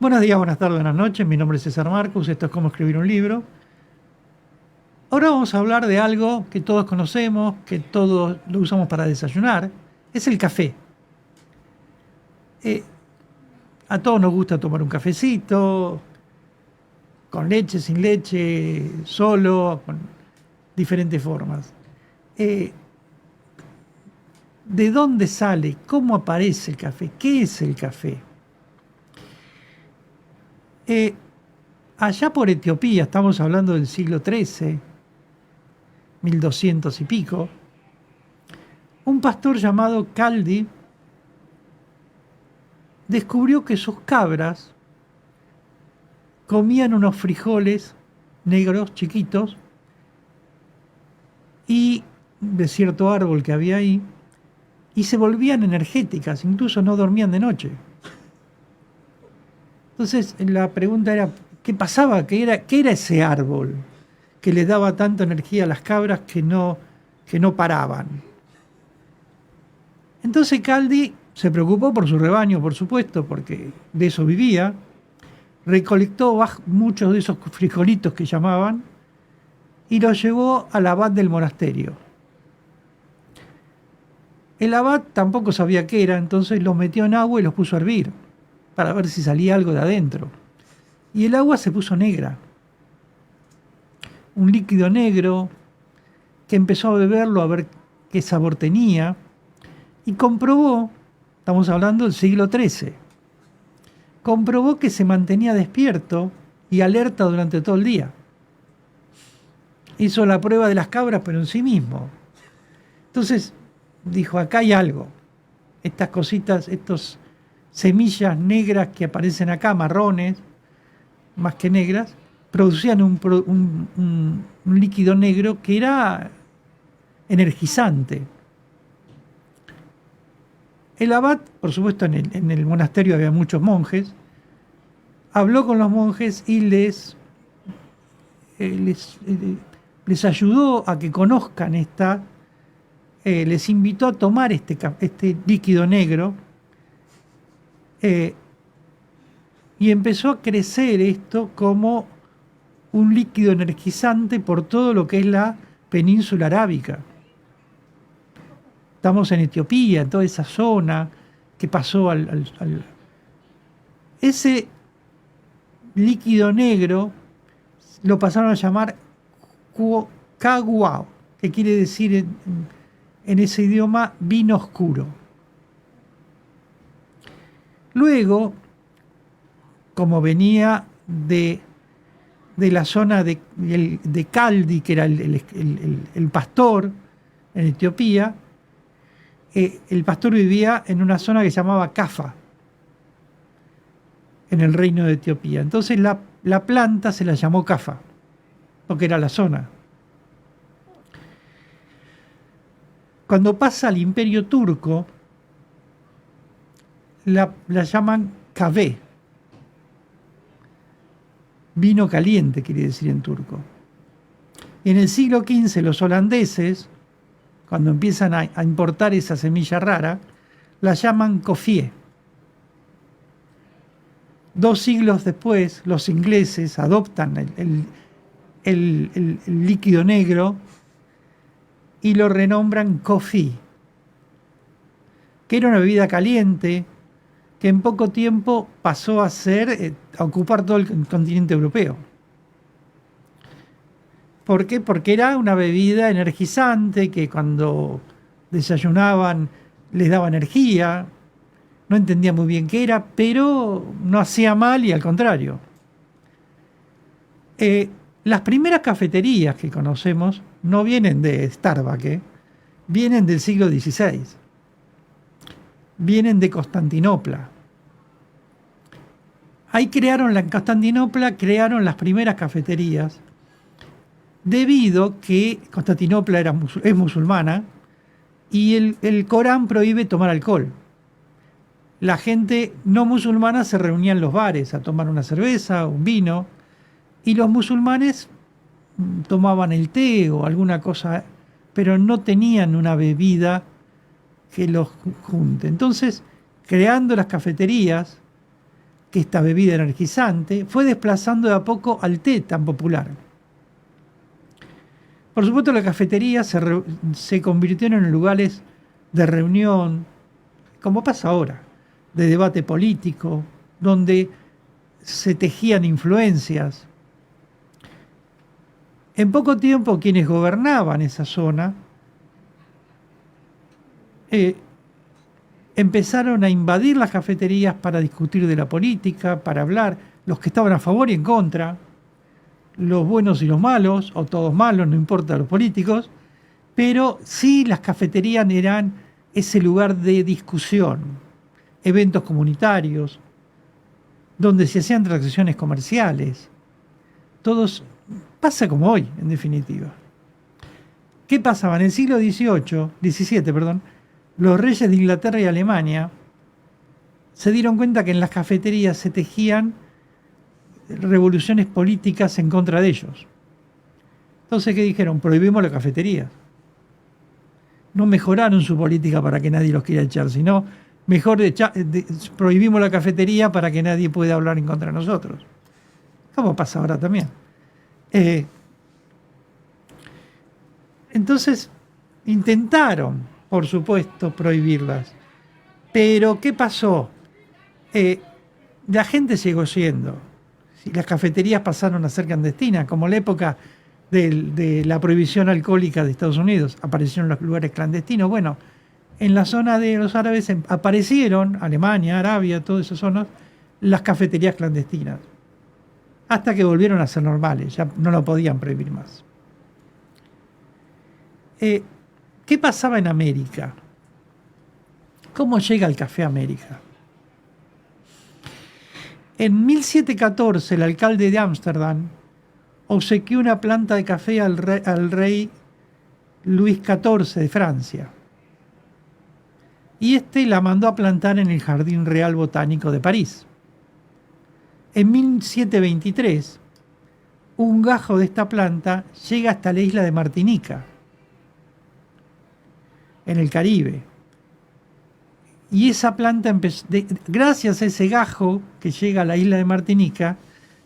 Buenos días, buenas tardes, buenas noches. Mi nombre es César Marcus. Esto es Cómo escribir un libro. Ahora vamos a hablar de algo que todos conocemos, que todos lo usamos para desayunar. Es el café. Eh, a todos nos gusta tomar un cafecito, con leche, sin leche, solo, con diferentes formas. Eh, ¿De dónde sale? ¿Cómo aparece el café? ¿Qué es el café? Eh, Allá por Etiopía, estamos hablando del siglo XIII, 1200 y pico, un pastor llamado Caldi descubrió que sus cabras comían unos frijoles negros chiquitos y de cierto árbol que había ahí, y se volvían energéticas, incluso no dormían de noche. Entonces la pregunta era, ¿qué pasaba? ¿Qué era ese árbol que le daba tanta energía a las cabras que no paraban? Entonces Caldi se preocupó por su rebaño, por supuesto, porque de eso vivía. Recolectó muchos de esos frijolitos que llamaban y los llevó al abad del monasterio. El abad tampoco sabía qué era, entonces los metió en agua y los puso a hervir para ver si salía algo de adentro. Y el agua se puso negra, un líquido negro que empezó a beberlo a ver qué sabor tenía y comprobó, estamos hablando del siglo XIII, comprobó que se mantenía despierto y alerta durante todo el día. Hizo la prueba de las cabras, pero en sí mismo. Entonces dijo, acá hay algo. Estas cositas, estas semillas negras que aparecen acá, marrones, más que negras, producían un líquido negro que era energizante. El abad, por supuesto, en el monasterio había muchos monjes, habló con los monjes y les ayudó a que conozcan les invitó a tomar este líquido negro, y empezó a crecer esto como un líquido energizante por todo lo que es la península arábica. Estamos en Etiopía, en toda esa zona que pasó Ese líquido negro lo pasaron a llamar Kaguao, que quiere decir en ese idioma vino oscuro. Luego, como venía de la zona de Caldi, que era el pastor en Etiopía, el pastor vivía en una zona que se llamaba Cafa, en el reino de Etiopía. Entonces la planta se la llamó Cafa, porque era la zona. Cuando pasa al imperio turco, la llaman Kahve. Vino caliente quiere decir en turco. Y en el siglo XV los holandeses, cuando empiezan a importar esa semilla rara, la llaman Kofie. 2 siglos después, los ingleses adoptan el líquido negro y lo renombran coffee, que era una bebida caliente que en poco tiempo pasó a ocupar todo el continente europeo. ¿Por qué? Porque era una bebida energizante que cuando desayunaban les daba energía. No entendía muy bien qué era, pero no hacía mal y al contrario. Las primeras cafeterías que conocemos no vienen de Starbucks, vienen del siglo XVI. Vienen de Constantinopla. Ahí en Constantinopla crearon las primeras cafeterías, debido que Constantinopla es musulmana y el Corán prohíbe tomar alcohol. La gente no musulmana se reunía en los bares a tomar una cerveza, un vino, y los musulmanes tomaban el té o alguna cosa, pero no tenían una bebida que los junte. Entonces, creando las cafeterías, que esta bebida energizante fue desplazando de a poco al té tan popular. Por supuesto, las cafeterías se convirtieron en lugares de reunión, como pasa ahora, de debate político, donde se tejían influencias. En poco tiempo, quienes gobernaban esa zona empezaron a invadir las cafeterías para discutir de la política, para hablar, los que estaban a favor y en contra, los buenos y los malos, o todos malos, no importa los políticos, pero sí las cafeterías eran ese lugar de discusión, eventos comunitarios, donde se hacían transacciones comerciales. Todos, pasa como hoy, en definitiva. ¿Qué pasaba? En el siglo XVII, los reyes de Inglaterra y Alemania se dieron cuenta que en las cafeterías se tejían revoluciones políticas en contra de ellos. Entonces, ¿qué dijeron? Prohibimos la cafetería. No mejoraron su política para que nadie los quiera echar, sino mejor prohibimos la cafetería para que nadie pueda hablar en contra de nosotros. Como pasa ahora también. Entonces, intentaron, por supuesto, prohibirlas. Pero, ¿qué pasó? La gente llegó yendo. Las cafeterías pasaron a ser clandestinas, como en la época de la prohibición alcohólica de Estados Unidos. Aparecieron los lugares clandestinos. Bueno, en la zona de los árabes aparecieron, Alemania, Arabia, todas esas zonas, las cafeterías clandestinas. Hasta que volvieron a ser normales, ya no lo podían prohibir más. ¿Qué pasaba en América? ¿Cómo llega el café a América? En 1714, el alcalde de Ámsterdam obsequió una planta de café al rey Luis XIV de Francia. Y este la mandó a plantar en el Jardín Real Botánico de París. En 1723, un gajo de esta planta llega hasta la isla de Martinica, en el Caribe. Y esa planta, gracias a ese gajo que llega a la isla de Martinica,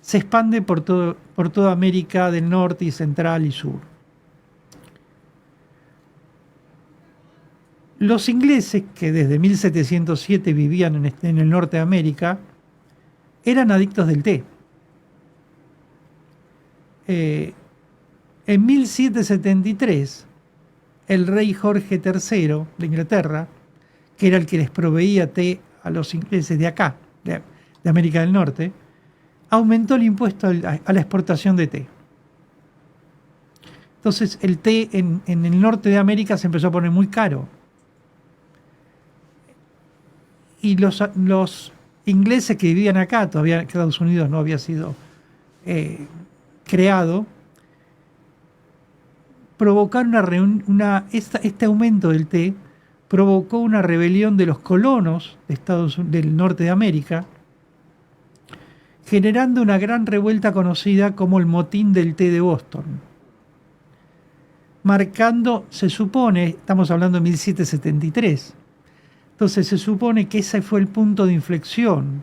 se expande por toda América del Norte y Central y Sur. Los ingleses, que desde 1707 vivían en el norte de América, eran adictos del té. En 1773, el rey Jorge III de Inglaterra, que era el que les proveía té a los ingleses de acá, de América del Norte, aumentó el impuesto a la exportación de té. Entonces el té en el norte de América se empezó a poner muy caro. Y los ingleses que vivían acá, todavía Estados Unidos no había sido creado, provocaron este aumento del té provocó una rebelión de los colonos del norte de América, generando una gran revuelta conocida como el Motín del Té de Boston, marcando, se supone, estamos hablando de 1773, entonces se supone que ese fue el punto de inflexión.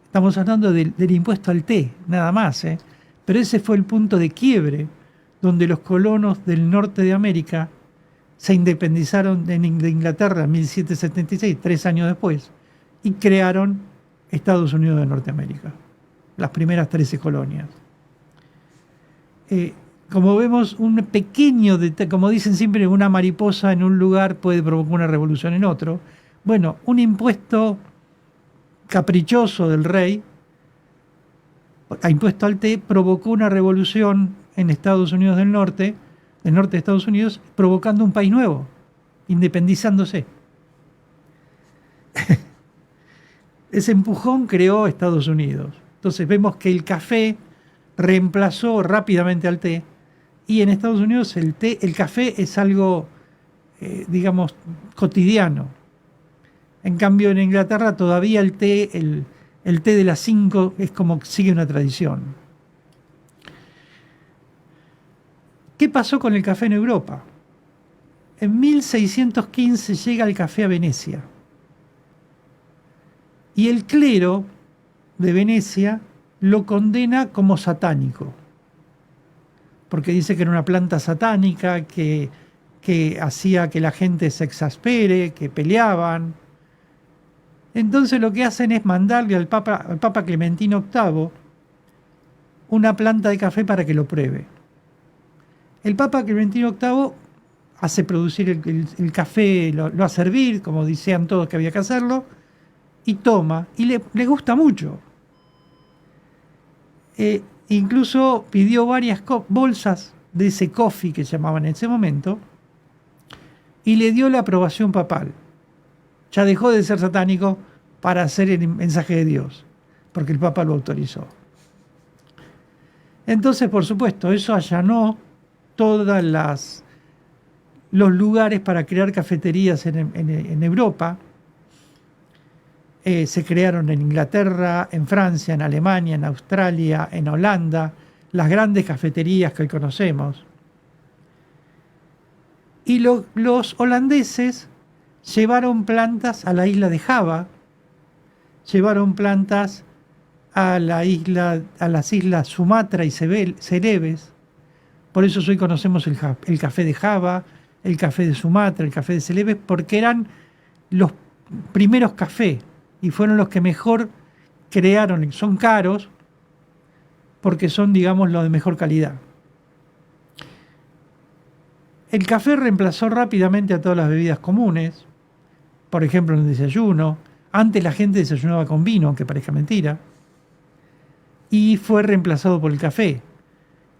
Estamos hablando del impuesto al té, nada más, pero ese fue el punto de quiebre donde los colonos del norte de América se independizaron de Inglaterra en 1776, 3 años después, y crearon Estados Unidos de Norteamérica, las primeras 13 colonias. Como vemos, un pequeño, como dicen siempre, una mariposa en un lugar puede provocar una revolución en otro. Bueno, un impuesto caprichoso del rey, impuesto al té, provocó una revolución en Estados Unidos del norte de Estados Unidos, provocando un país nuevo, independizándose. Ese empujón creó Estados Unidos. Entonces vemos que el café reemplazó rápidamente al té, y en Estados Unidos el café es algo, digamos, cotidiano. En cambio, en Inglaterra todavía el té de las 5 es como que sigue una tradición. ¿Qué pasó con el café en Europa? En 1615 llega el café a Venecia. Y el clero de Venecia lo condena como satánico, porque dice que era una planta satánica, que hacía que la gente se exaspere, que peleaban. Entonces lo que hacen es mandarle al Papa Clementino VIII una planta de café para que lo pruebe. El Papa Clementino VIII hace producir el café, lo hace servir, como decían todos que había que hacerlo, y toma, y le gusta mucho. Incluso pidió varias bolsas de ese coffee que se llamaba en ese momento, y le dio la aprobación papal. Ya dejó de ser satánico para hacer el mensaje de Dios, porque el Papa lo autorizó. Entonces, por supuesto, eso allanó todos los lugares para crear cafeterías en Europa. Se crearon en Inglaterra, en Francia, en Alemania, en Australia, en Holanda, las grandes cafeterías que hoy conocemos. Y los holandeses llevaron plantas a la isla de Java, llevaron plantas a las islas Sumatra y Celebes. Por eso hoy conocemos el café de Java, el café de Sumatra, el café de Celebes, porque eran los primeros cafés y fueron los que mejor crearon. Son caros porque son, digamos, los de mejor calidad. El café reemplazó rápidamente a todas las bebidas comunes, por ejemplo en el desayuno. Antes la gente desayunaba con vino, aunque parezca mentira, y fue reemplazado por el café,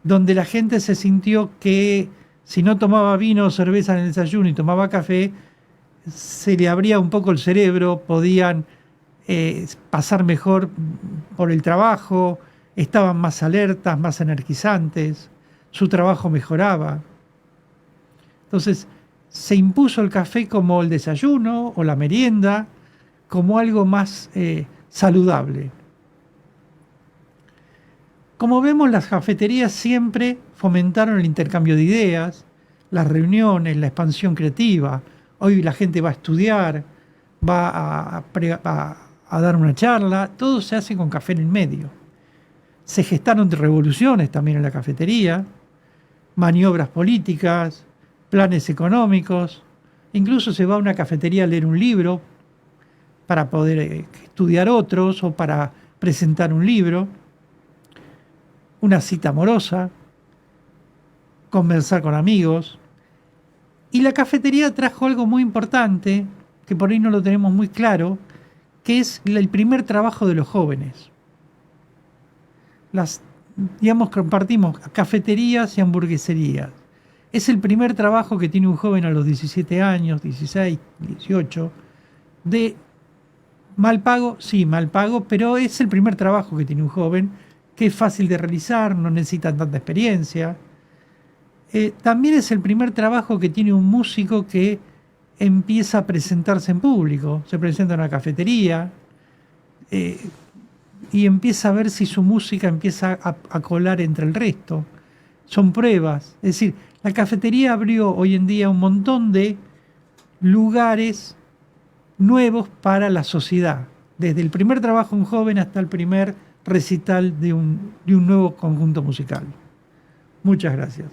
donde la gente se sintió que si no tomaba vino o cerveza en el desayuno y tomaba café, se le abría un poco el cerebro, podían pasar mejor por el trabajo, estaban más alertas, más energizantes, su trabajo mejoraba. Entonces se impuso el café como el desayuno o la merienda, como algo más saludable. Como vemos, las cafeterías siempre fomentaron el intercambio de ideas, las reuniones, la expansión creativa. Hoy la gente va a estudiar, va a dar una charla, todo se hace con café en el medio. Se gestaron revoluciones también en la cafetería, maniobras políticas, planes económicos, incluso se va a una cafetería a leer un libro para poder estudiar otros o para presentar un libro, una cita amorosa, conversar con amigos. Y la cafetería trajo algo muy importante, que por ahí no lo tenemos muy claro, que es el primer trabajo de los jóvenes. Compartimos cafeterías y hamburgueserías. Es el primer trabajo que tiene un joven a los 17 años, 16, 18, de mal pago, sí, mal pago, pero es el primer trabajo que tiene un joven, que es fácil de realizar, no necesitan tanta experiencia. También es el primer trabajo que tiene un músico que empieza a presentarse en público, se presenta en una cafetería y empieza a ver si su música empieza a colar entre el resto. Son pruebas, es decir, la cafetería abrió hoy en día un montón de lugares nuevos para la sociedad, desde el primer trabajo de un joven hasta el primer recital de un nuevo conjunto musical. Muchas gracias.